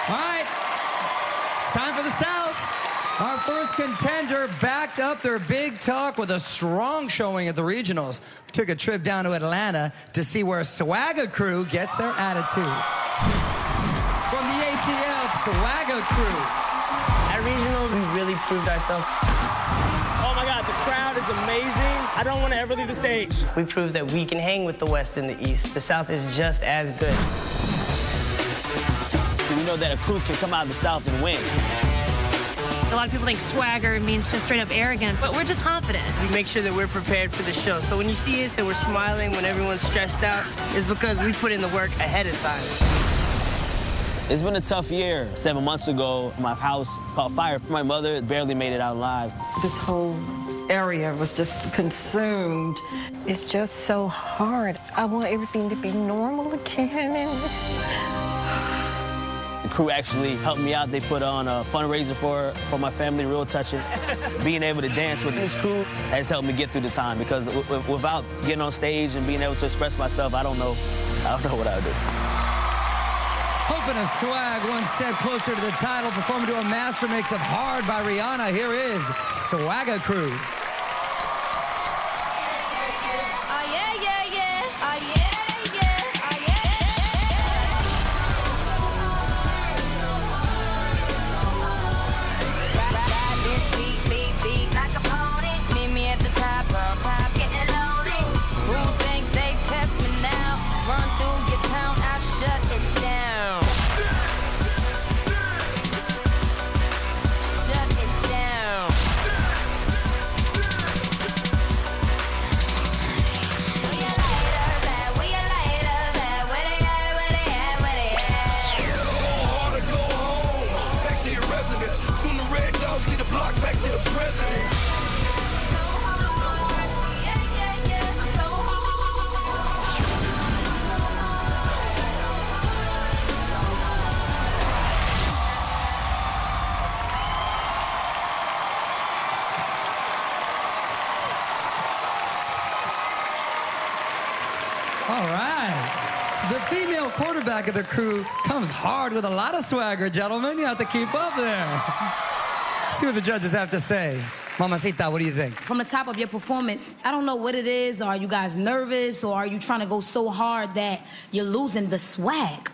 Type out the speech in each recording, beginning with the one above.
All right, it's time for the South. Our first contender backed up their big talk with a strong showing at the regionals. We took a trip down to Atlanta to see where Swagger Crew gets their attitude. From the ATL, Swagger Crew. At regionals, we really proved ourselves. Oh my God, the crowd is amazing. I don't want to ever leave the stage. We proved that we can hang with the West and the East. The South is just as good. We know that a crew can come out of the South and win. A lot of people think swagger means just straight up arrogance, but we're just confident. We make sure that we're prepared for the show. So when you see us and we're smiling when everyone's stressed out, it's because we put in the work ahead of time. It's been a tough year. 7 months ago, my house caught fire. My mother barely made it out alive. This whole area was just consumed. It's just so hard. I want everything to be normal again. The crew actually helped me out. They put on a fundraiser for my family, real touching. Being able to dance with this crew has helped me get through the time, because without getting on stage and being able to express myself, I don't know what I would do. Hoping a swag one step closer to the title, performing to a master mix of Hard by Rihanna. Here is Swagger Crew. All right. The female quarterback of the crew comes hard with a lot of swagger, gentlemen. You have to keep up there. See what the judges have to say. Mamacita, what do you think? From the top of your performance, I don't know what it is. Are you guys nervous, or are you trying to go so hard that you're losing the swag?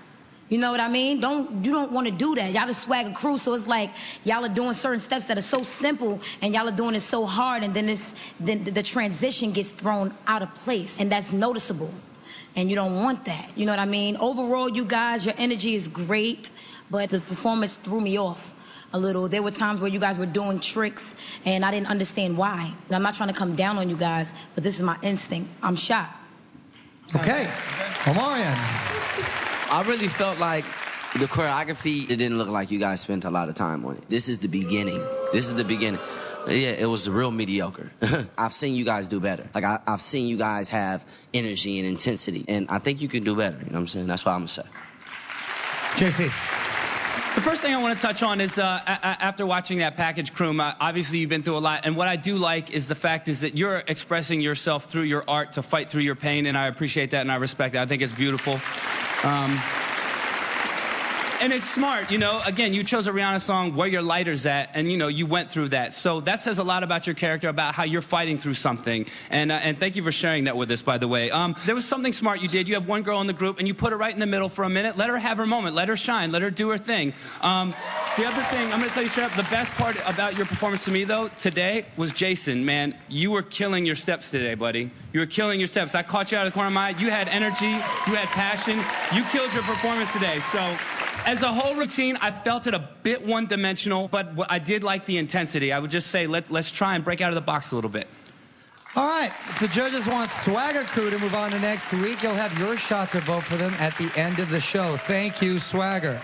You know what I mean? You don't want to do that. Y'all the Swagger Crew, so it's like y'all are doing certain steps that are so simple, and y'all are doing it so hard, and then the transition gets thrown out of place, and that's noticeable. And you don't want that. You know what I mean? Overall, you guys, your energy is great, but the performance threw me off a little. There were times where you guys were doing tricks, and I didn't understand why. And I'm not trying to come down on you guys, but this is my instinct. I'm shocked. Okay. Omarion. I really felt like the choreography, it didn't look like you guys spent a lot of time on it. This is the beginning. This is the beginning. Yeah, it was real mediocre. I've seen you guys do better. Like, I've seen you guys have energy and intensity, and I think you can do better, you know what I'm saying? That's what I'm gonna say. JC. The first thing I want to touch on is after watching that package, Kroom, obviously you've been through a lot, and what I do like is the fact is that you're expressing yourself through your art to fight through your pain, and I appreciate that and I respect that. I think it's beautiful. And it's smart, you know. Again, you chose a Rihanna song, Where Your Lighter's At, and, you know, you went through that. So that says a lot about your character, about how you're fighting through something. And thank you for sharing that with us, by the way. There was something smart you did. You have one girl in the group, and you put her right in the middle for a minute. Let her have her moment. Let her shine. Let her do her thing. The other thing, I'm going to tell you straight up, the best part about your performance to me, though, today, was Jason. Man, you were killing your steps today, buddy. You were killing your steps. I caught you out of the corner of my eye. You had energy. You had passion. You killed your performance today. So, as a whole routine, I felt it a bit one-dimensional, but I did like the intensity. I would just say, let's try and break out of the box a little bit. All right, if the judges want Swagger Crew to move on to next week, you'll have your shot to vote for them at the end of the show. Thank you, Swagger.